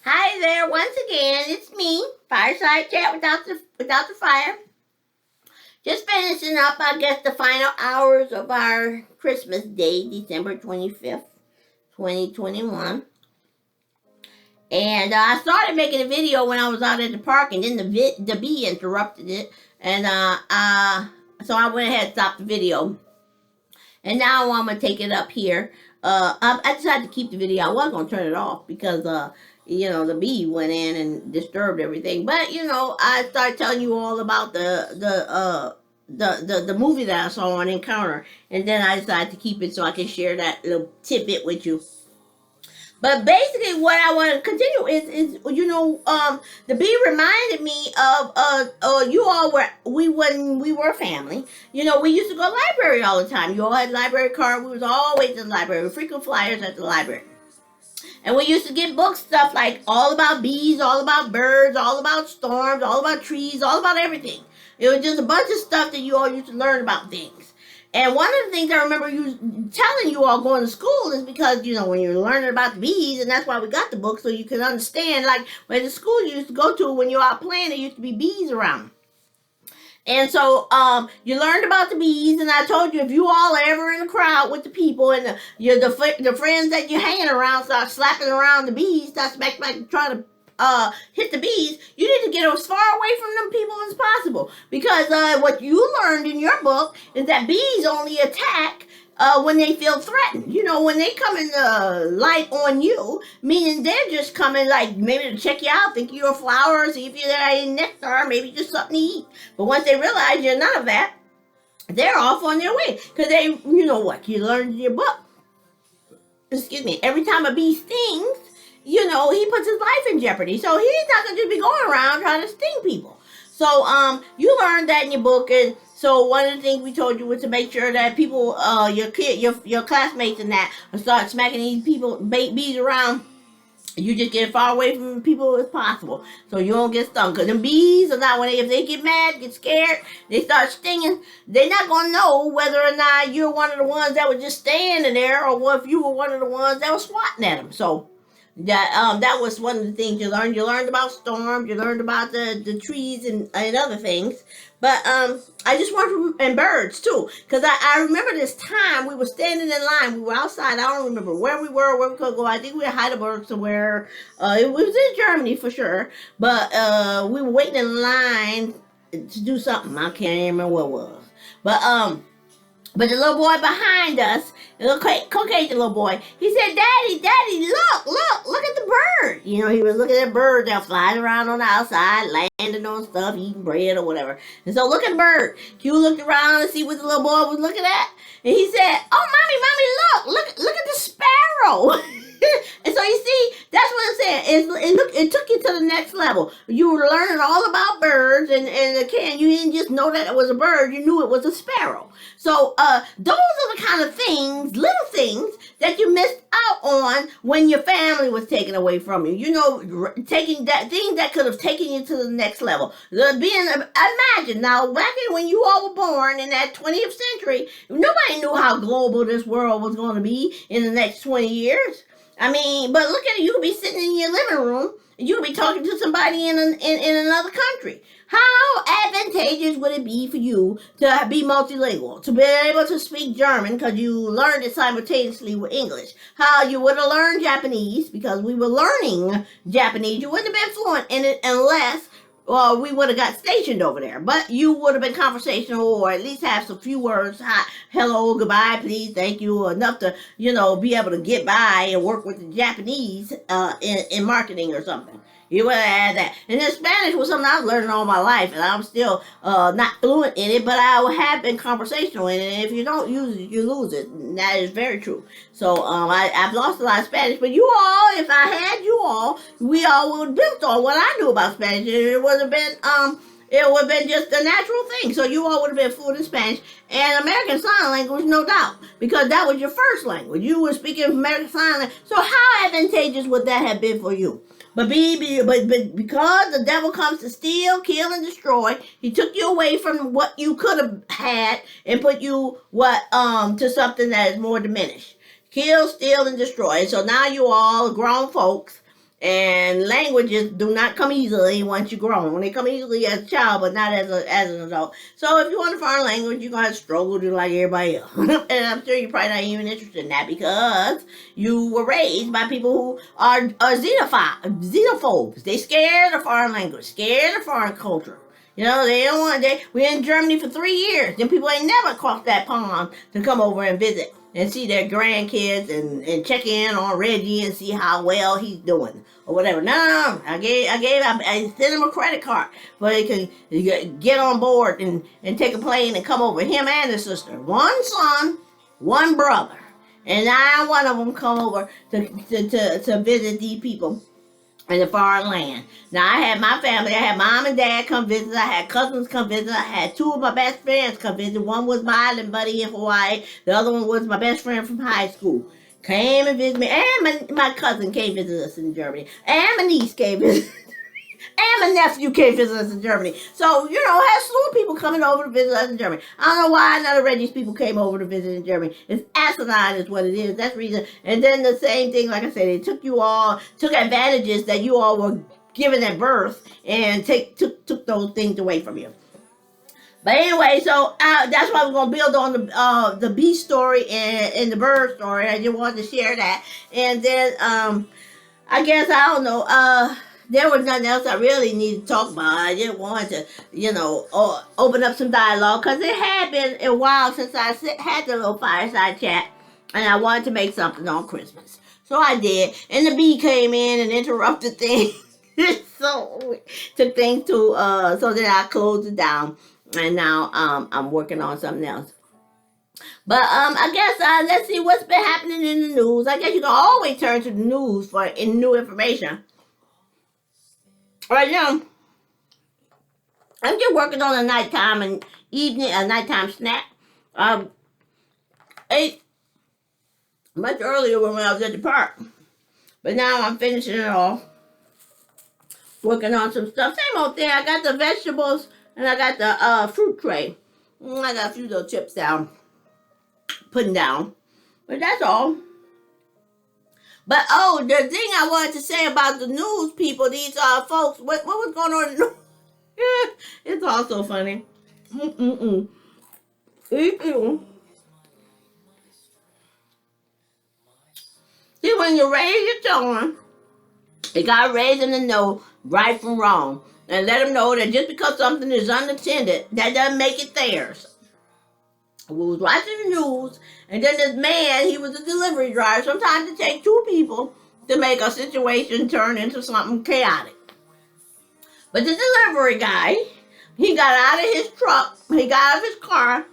Hi there, once again, it's me, Fireside Chat without the fire. Just finishing up, I guess, the final hours of our Christmas Day, December 25th, 2021. And I started making a video when I was out at the park, and then the bee interrupted it, and so I went ahead and stopped the video. And now I'm gonna take it up here. I decided to keep the video. I was gonna turn it off because the bee went in and disturbed everything. But I started telling you all about the movie that I saw on Encounter, and then I decided to keep it so I can share that little tidbit with you. But basically, what I want to continue is the bee reminded me of you all when we were a family. We used to go to the library all the time. You all had a library card. We was always in the library. We frequent flyers at the library. And we used to get books, stuff like all about bees, all about birds, all about storms, all about trees, all about everything. It was just a bunch of stuff that you all used to learn about things. And one of the things I remember you telling you all going to school is because, when you're learning about the bees, and that's why we got the book, so you can understand, like, when the school you used to go to, when you're out playing, there used to be bees around. And so you learned about the bees, and I told you if you all are ever in a crowd with the people and the friends that you're hanging around start slapping around the bees, start trying to hit the bees, you need to get as far away from them people as possible. Because what you learned in your book is that bees only attack when they feel threatened. When they come in light on you, meaning they're just coming like maybe to check you out, think you're a flower, see if you're there in nectar, maybe just something to eat. But once they realize you're none of that, they're off on their way. Because they, what you learned in your book. Excuse me. Every time a bee stings, he puts his life in jeopardy. So he's not going to just be going around trying to sting people. So you learned that in your book, and so one of the things we told you was to make sure that people, your classmates and that, start smacking these bees around. You just get as far away from people as possible so you don't get stung. Because the bees are not, if they get mad, get scared, they start stinging, they're not going to know whether or not you're one of the ones that was just standing there or if you were one of the ones that was swatting at them. So that was one of the things you learned. You learned about storms. You learned about the trees and other things. But I just want to, and birds too, because I remember this time we were standing in line. We were outside. I don't remember where we were, where we could go. I think we were in Heidelberg somewhere. It was in Germany for sure. But we were waiting in line to do something. I can't remember what it was. But the little boy behind us, the little Caucasian little boy, he said, Daddy, look at the bird. He was looking at birds that flying around on the outside, landing on stuff, eating bread or whatever. And so look at the bird. Q looked around to see what the little boy was looking at. And he said, oh, Mommy, look at the sparrow. And so you see, that's what I'm saying. It took you to the next level. You were learning all about birds, and again, you didn't just know that it was a bird. You knew it was a sparrow. So those are the kind of things, little things, that you missed out on when your family was taken away from you. Taking that thing that could have taken you to the next level. Imagine now, back when you all were born in that 20th century, nobody knew how global this world was going to be in the next 20 years. But look at it. You could be sitting in your living room, and you could be talking to somebody in another country. How advantageous would it be for you to be multilingual, to be able to speak German because you learned it simultaneously with English? How you would have learned Japanese because we were learning Japanese. You wouldn't have been fluent in it unless we would have got stationed over there. But you would have been conversational, or at least have some few words. Hi, hello, goodbye, please, thank you, enough to, be able to get by and work with the Japanese in marketing or something. You would have had that. And then Spanish was something I was learning all my life, and I'm still not fluent in it, but I have been conversational in it. And if you don't use it, you lose it. And that is very true. So I've lost a lot of Spanish, but you all, if I had you all, we all would have built on what I knew about Spanish. It would have been just a natural thing. So you all would have been fluent in Spanish and American Sign Language, no doubt, because that was your first language. You were speaking American Sign Language. So how advantageous would that have been for you? But because the devil comes to steal, kill, and destroy, he took you away from what you could have had and put you to something that is more diminished. Kill, steal, and destroy. So now you all grown folks, And languages do not come easily once you're grown. They come easily as a child, but not as an adult. So if you want a foreign language, you're going to struggle just like everybody else. And I'm sure you're probably not even interested in that because you were raised by people who are xenophobes. They scared of foreign language, scared of foreign culture. You know, they don't want. We're in Germany for 3 years, and people ain't never crossed that pond to come over and visit and see their grandkids and check in on Reggie and see how well he's doing or whatever. No. I sent him a credit card so he can get on board and take a plane and come over. Him and his sister, one son, one brother, and now one of them come over to visit these people in a foreign land. Now I had my family. I had mom and dad come visit. I had cousins come visit. I had 2 of my best friends come visit. One was my island buddy in Hawaii. The other one was my best friend from high school. Came and visited me. And my cousin came visit us in Germany. And my niece came visit. And my nephew came visit us in Germany. So, you know, had slew of people coming over to visit us in Germany. I don't know why none of Reggie's people came over to visit in Germany. It's asinine is what it is. That's the reason. And then the same thing, like I said, they took advantages that you all were given at birth and took those things away from you. But anyway, so that's why we're going to build on the bee story and the bird story. I just wanted to share that. And then, I guess, I don't know, there was nothing else I really needed to talk about. I just wanted to, you know, open up some dialogue because it had been a while since I had the little fireside chat, and I wanted to make something on Christmas. So I did, and the bee came in and interrupted things. So took things to so then I closed it down, and now I'm working on something else. But I guess let's see what's been happening in the news. I guess you can always turn to the news for new information. Right now, I'm just working on a nighttime and a nighttime snack. Ate much earlier when I was at the park, but now I'm finishing it off. Working on some stuff. Same old thing. I got the vegetables and I got the fruit tray. I got a few little chips putting down, but that's all. But the thing I wanted to say about the news people, these folks, what was going on in the news? It's also funny. See, when you raise your children, you gotta raise them to know right from wrong, and let them know that just because something is unattended, that doesn't make it theirs. We was watching the news, and then this man, he was a delivery driver. Sometimes it takes 2 people to make a situation turn into something chaotic. But the delivery guy, he got out of his truck, he got out of his car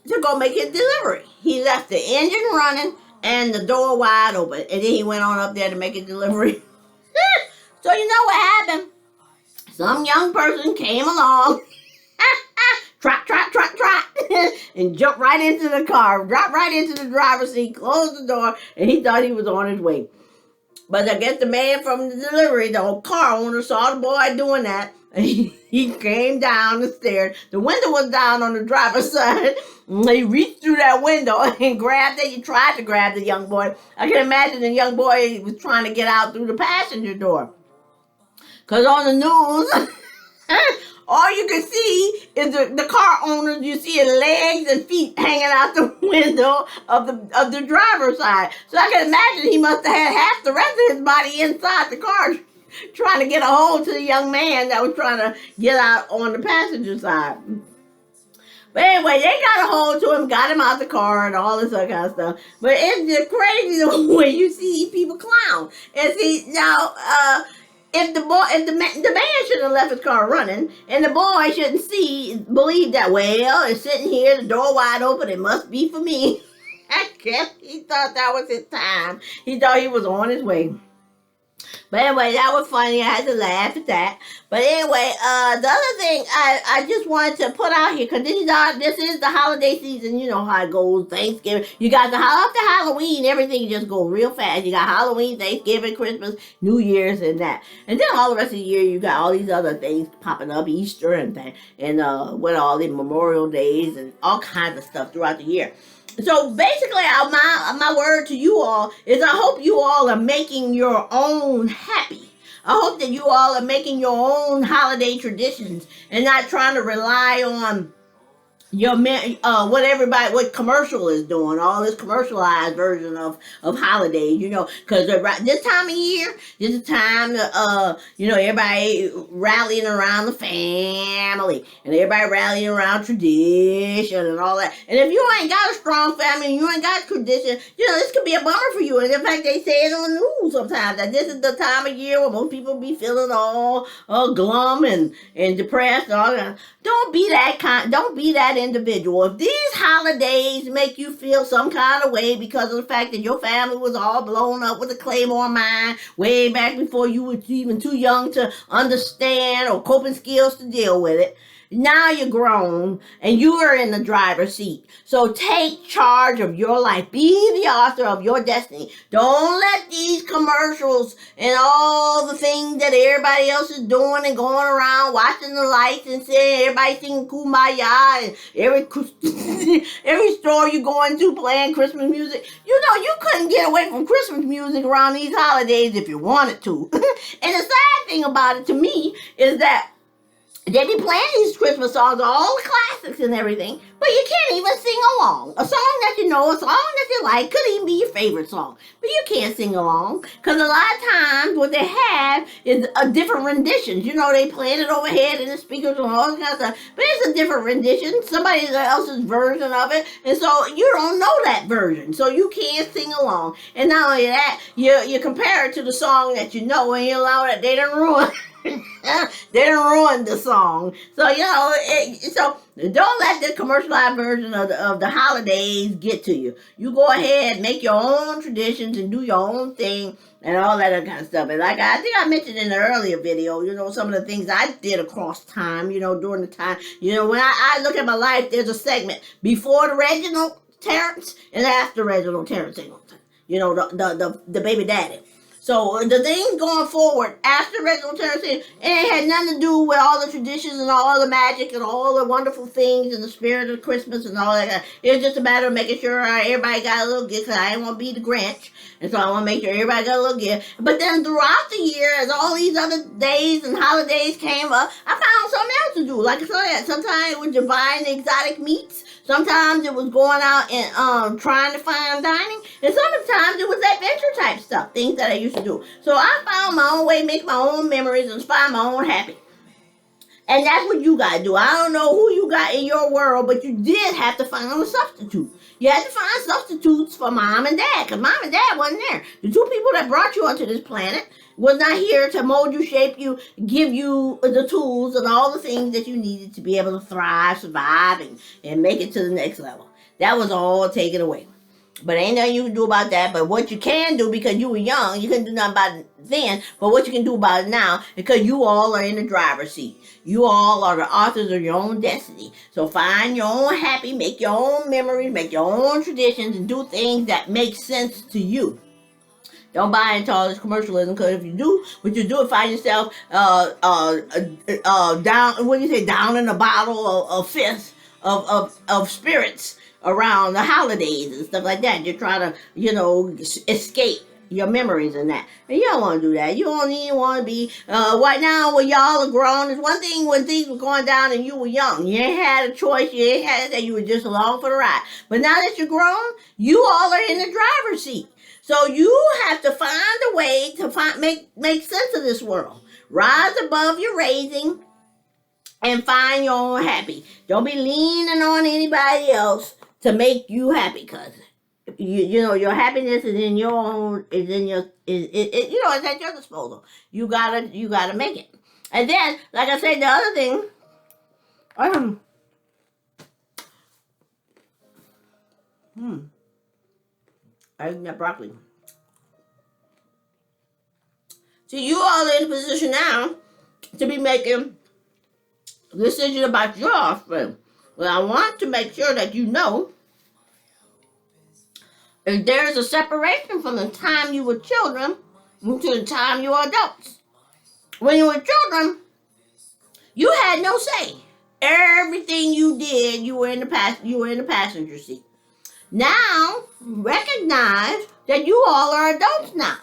to go make his delivery. He left the engine running and the door wide open, and then he went on up there to make his delivery. So you know what happened? Some young person came along, trot, and jumped right into the car, dropped right into the driver's seat, closed the door, and he thought he was on his way. But I guess the man from the delivery, the car owner, saw the boy doing that, and he came down the stairs. The window was down on the driver's side. He reached through that window and grabbed it. He tried to grab the young boy. I can imagine the young boy was trying to get out through the passenger door. Because on the news, all you can see is the car owners. You see his legs and feet hanging out the window of the driver's side. So I can imagine he must have had half the rest of his body inside the car, trying to get a hold to the young man that was trying to get out on the passenger side. But anyway, they got a hold to him, got him out the car, and all this other kind of stuff. But it's just crazy the way you see people clown. And see now. If the man should have left his car running, and the boy shouldn't believe that, well, it's sitting here, the door wide open, it must be for me. I guess he thought that was his time. He thought he was on his way. But anyway, that was funny. I had to laugh at that. But anyway, the other thing I just wanted to put out here, because this is the holiday season. You know how it goes. Thanksgiving. You got after Halloween, everything just goes real fast. You got Halloween, Thanksgiving, Christmas, New Year's, and that. And then all the rest of the year, you got all these other things popping up, Easter and with all the Memorial Days and all kinds of stuff throughout the year. So basically, my word to you all is I hope you all are making your own happy. I hope that you all are making your own holiday traditions and not trying to rely on what commercial is doing, all this commercialized version of holidays, because right this time of year, this is time to everybody rallying around the family and everybody rallying around tradition and all that. And if you ain't got a strong family and you ain't got tradition, this could be a bummer for you. And in fact, they say it on the news sometimes that this is the time of year where most people be feeling all glum and depressed and all that. Don't be that individual. If these holidays make you feel some kind of way because of the fact that your family was all blown up with a Claymore mine way back before you were even too young to understand or coping skills to deal with it, now you're grown and you are in the driver's seat. So take charge of your life. Be the author of your destiny. Don't let these commercials and all the things that everybody else is doing and going around watching the lights and saying everybody singing Kumbaya and every store you go into playing Christmas music. You couldn't get away from Christmas music around these holidays if you wanted to. And the sad thing about it to me is that they be playing these Christmas songs, all the classics and everything, but you can't even sing along. A song that you know, a song that you like, could even be your favorite song, but you can't sing along, because a lot of times what they have is a different renditions. They playing it overhead in the speakers and all that kind of stuff, but it's a different rendition, somebody else's version of it, and so you don't know that version, so you can't sing along. And not only that, you compare it to the song that you know, and you allow that they don't ruin they done ruined the song. So, so don't let the commercialized version of the holidays get to you. You go ahead, make your own traditions and do your own thing and all that other kind of stuff. And like I think I mentioned in the earlier video, some of the things I did across time, during the time, when I look at my life, there's a segment before the Reginald Terrence and after Reginald Terrence, the baby daddy. So the things going forward after Reginald Terrence, it had nothing to do with all the traditions and all the magic and all the wonderful things and the spirit of Christmas and all that. It was just a matter of making sure everybody got a little gift, because I didn't want to be the Grinch. And so I want to make sure everybody got a little gift. But then throughout the year, as all these other days and holidays came up, I found something else to do. Like I said, sometimes it was buying exotic meats. Sometimes it was going out and trying to find dining. And sometimes it was adventure type stuff, things that I used to do. So I found my own way, make my own memories, and find my own happy. And that's what you got to do. I don't know who you got in your world, but you did have to find a substitute. You had to find substitutes for mom and dad, because mom and dad wasn't there. The two people that brought you onto this planet was not here to mold you, shape you, give you the tools and all the things that you needed to be able to thrive, survive, and make it to the next level. That was all taken away. But ain't nothing you can do about that. But what you can do, because you were young, you couldn't do nothing about it then, but what you can do about it now, because you all are in the driver's seat. You all are the authors of your own destiny. So find your own happy, make your own memories, make your own traditions, and do things that make sense to you. Don't buy into all this commercialism, because if you do, find yourself down, down in a bottle of fifth of spirits around the holidays and stuff like that. You're trying to, escape your memories and that. And you don't want to do that. You don't even want to be, right now when y'all are grown, it's one thing when things were going down and you were young. You ain't had a choice. You ain't had that. You were just along for the ride. But now that you're grown, you all are in the driver's seat. So you have to find a way to make sense of this world. Rise above your raising and find your own happy. Don't be leaning on anybody else to make you happy, because your happiness is in your own, it's at your disposal. You gotta make it. And then, like I said, the other thing, I eat that broccoli. So you all are in a position now to be making a decision about your offspring. Well, I want to make sure that you know if there is a separation from the time you were children to the time you are adults. When you were children, you had no say. Everything you did, you were in the passenger seat. Now, recognize that you all are adults now.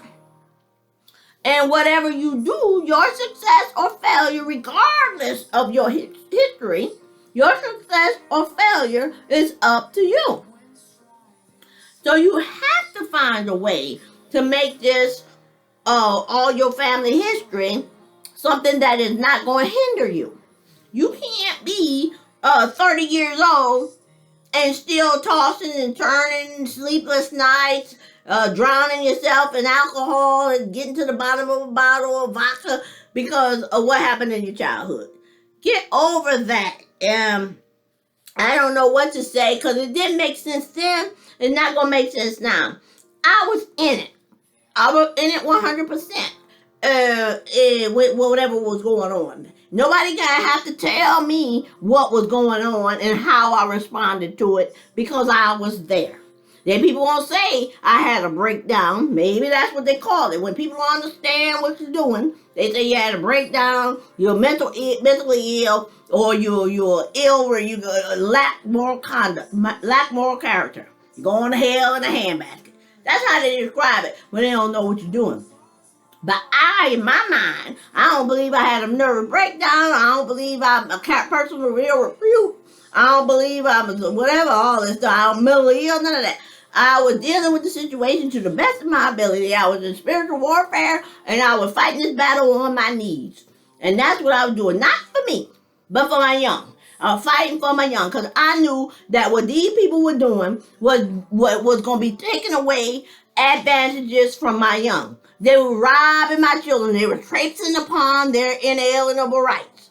And whatever you do, your success or failure, regardless of your history, your success or failure is up to you. So you have to find a way to make this all your family history something that is not going to hinder you. You can't be 30 years old and still tossing and turning, sleepless nights, drowning yourself in alcohol and getting to the bottom of a bottle of vodka because of what happened in your childhood. Get over that. I don't know what to say because it didn't make sense then. It's not going to make sense now. I was in it. I was in it 100%. With whatever was going on. Nobody gotta have to tell me what was going on and how I responded to it because I was there. Then people won't say I had a breakdown. Maybe that's what they call it. When people don't understand what you're doing, they say you had a breakdown, you're mentally ill, or you're ill where you lack moral conduct, lack moral character. You're going to hell in a handbasket. That's how they describe it when they don't know what you're doing. But in my mind, I don't believe I had a nervous breakdown. I don't believe I'm a person with real repute. I don't believe I'm whatever, all this stuff. I'm mentally ill, none of that. I was dealing with the situation to the best of my ability. I was in spiritual warfare, and I was fighting this battle on my knees. And that's what I was doing. Not for me, but for my young. I was fighting for my young because I knew that what these people were doing was going to be taking away advantages from my young. They were robbing my children. They were traipsing upon their inalienable rights.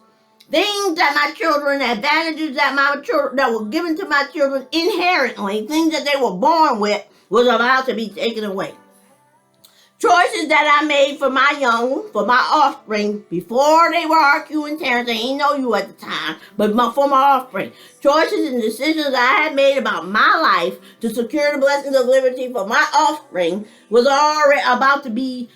Things that my children, advantages that that were given to my children inherently, things that they were born with, was about to be taken away. Choices that I made for my young, for my offspring, before they were arguing tearing. They ain't know you at the time, but for my offspring. Choices and decisions I had made about my life to secure the blessings of liberty for my offspring was already about to be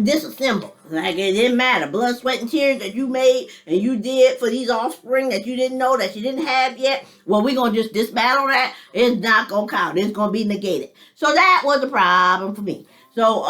disassembled. Like it didn't matter. Blood, sweat, and tears that you made and you did for these offspring that you didn't know, that you didn't have yet. Well, we're going to just dismantle that. It's not going to count. It's going to be negated. So that was a problem for me. So,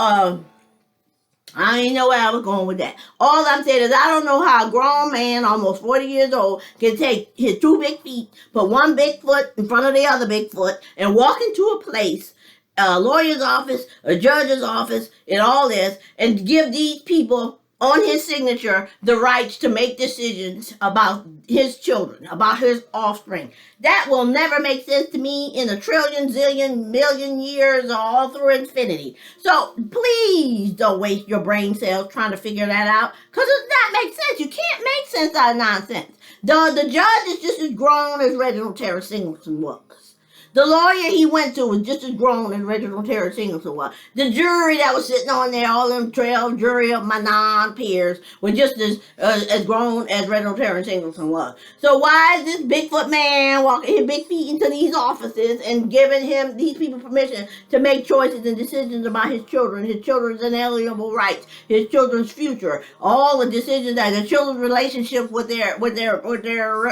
I didn't know where I was going with that. All I'm saying is I don't know how a grown man, almost 40 years old, can take his two big feet, put one big foot in front of the other big foot, and walk into a place, a lawyer's office, a judge's office, and all this, and give these people on his signature the rights to make decisions about his children, about his offspring. That will never make sense to me in a trillion, zillion, million years, all through infinity. So please don't waste your brain cells trying to figure that out, because it does not make sense. You can't make sense out of nonsense. The judge is just as grown as Reginald Terrence Singleton was. The lawyer he went to was just as grown as Reginald Terrence Singleton was. The jury that was sitting on there, all them 12 jury of my non-peers, were just as grown as Reginald Terrence Singleton was. So why is this Bigfoot man walking his big feet into these offices and giving these people permission to make choices and decisions about his children's inalienable rights, his children's future, all the decisions that the children's relationship with their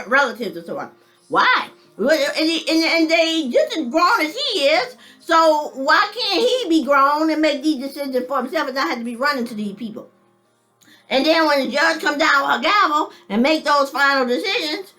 relatives and so on? Why? And they just as grown as he is, so why can't he be grown and make these decisions for himself and not have to be running to these people? And then when the judge comes down with her gavel and make those final decisions,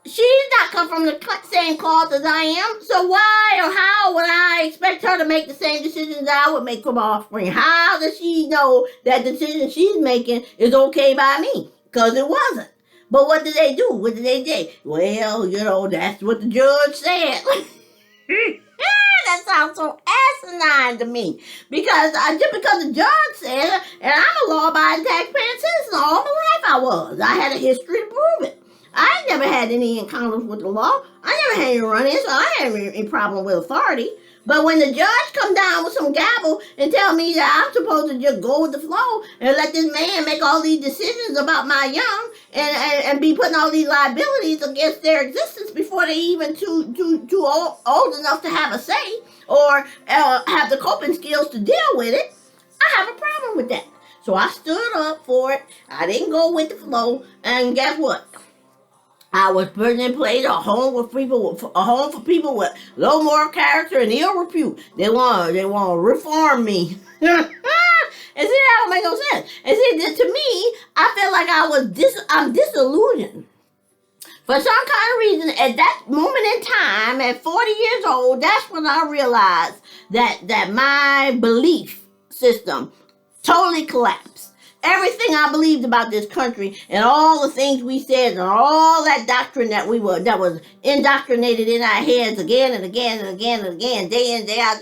she's not come from the same cloth as I am, so why or how would I expect her to make the same decisions that I would make for my offspring? How does she know that the decision she's making is okay by me? Because it wasn't. But what did they do? What did they do? Well, that's what the judge said. That sounds so asinine to me. Because just because the judge said it, and I'm a law-abiding taxpaying citizen, all my life I was. I had a history to prove it. I ain't never had any encounters with the law. I never had any run-ins, so I had any problem with authority. But when the judge come down with some gavel and tell me that I'm supposed to just go with the flow and let this man make all these decisions about my young and be putting all these liabilities against their existence before they even too old enough to have a say or have the coping skills to deal with it, I have a problem with that. So I stood up for it. I didn't go with the flow, and guess what? I was putting in place a home for people with low moral character and ill repute. They want to reform me. And see, that don't make no sense. And see, to me, I feel like I'm disillusioned. For some kind of reason, at that moment in time, at 40 years old, that's when I realized that my belief system totally collapsed. Everything I believed about this country and all the things we said and all that doctrine that was indoctrinated in our heads again and again and again and again, day in, day out,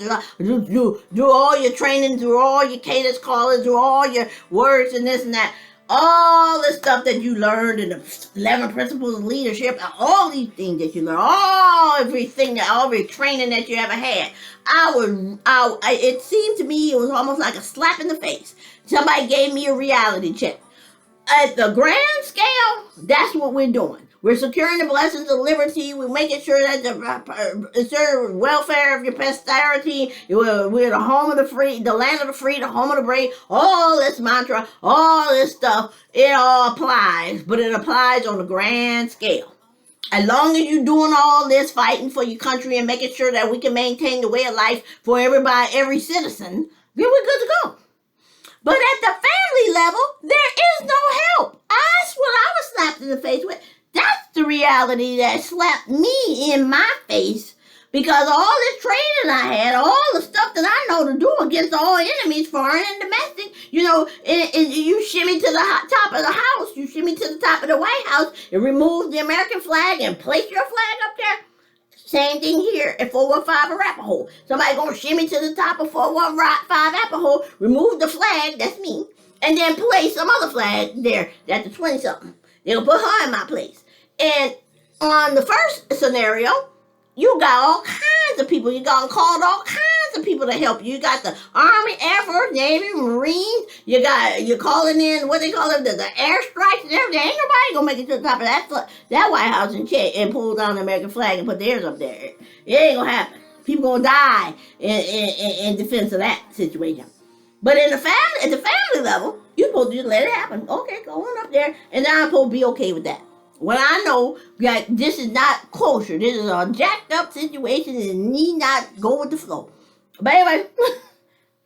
do all your training, through all your cadence callers, through all your words and this and that. All the stuff that you learned in the 11 principles of leadership, all these things that you learned, every training that you ever had, it seemed to me it was almost like a slap in the face. Somebody gave me a reality check. At the grand scale, that's what we're doing. We're securing the blessings of liberty. We're making sure that the welfare of your posterity. We're the home of the free, the land of the free, the home of the brave. All this mantra, all this stuff, it all applies, but it applies on a grand scale. As long as you're doing all this fighting for your country and making sure that we can maintain the way of life for everybody, every citizen, then we're good to go. But at the family level, there is no help. That's what I was slapped in the face with. That's the reality that slapped me in my face, because all this training I had, all the stuff that I know to do against all enemies, foreign and domestic, you shimmy to the top of the house, you shimmy to the top of the White House, and remove the American flag and place your flag up there. Same thing here at 415 Arapahoe. Somebody gonna shimmy to the top of 415 Arapahoe, remove the flag, that's me, and then place some other flag there, that's the 20-something. They'll put her in my place. And on the first scenario, you got all kinds of people. You got called all kinds of people to help you. You got the Army, Air Force, Navy, Marines. You're calling in what they call it, the airstrikes and everything. Ain't nobody gonna make it to the top of that White House and pull down the American flag and put theirs up there. It ain't gonna happen. People gonna die in defense of that situation. But at the family level, you're supposed to just let it happen. Okay, go on up there, and then I'm supposed to be okay with that. When I know that this is not kosher, this is a jacked up situation and need not go with the flow. But anyway,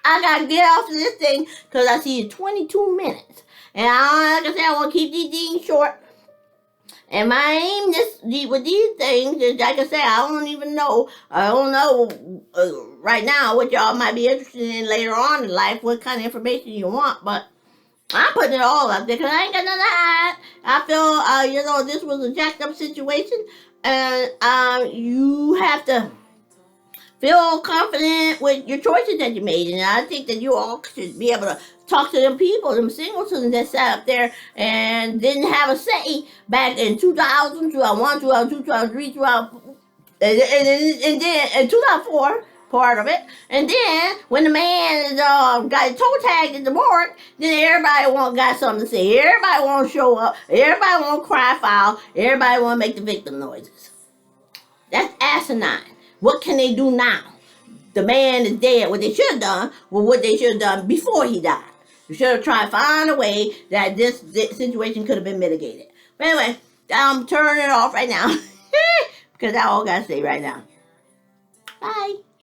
I gotta get off of this thing because I see it's 22 minutes. And like I said, I want to keep these things short. And my aim with these things is, like I said, I don't know right now what y'all might be interested in later on in life, what kind of information you want, but I'm putting it all up there because I ain't got nothing to hide. I feel, this was a jacked up situation, and you have to feel confident with your choices that you made. And I think that you all should be able to talk to them people, them singletons that sat up there and didn't have a say back in 2000, 2001, 2002, 2003, 2004, and then in 2004. Part of it, and then when the man got his toe tagged at the board, then everybody got something to say. Everybody want to show up. Everybody want to cry foul. Everybody want to make the victim noises. That's asinine. What can they do now? The man is dead. What they should have done was what they should have done before he died. You should have tried to find a way that this situation could have been mitigated. But anyway, I'm turning it off right now because I all got to say right now. Bye.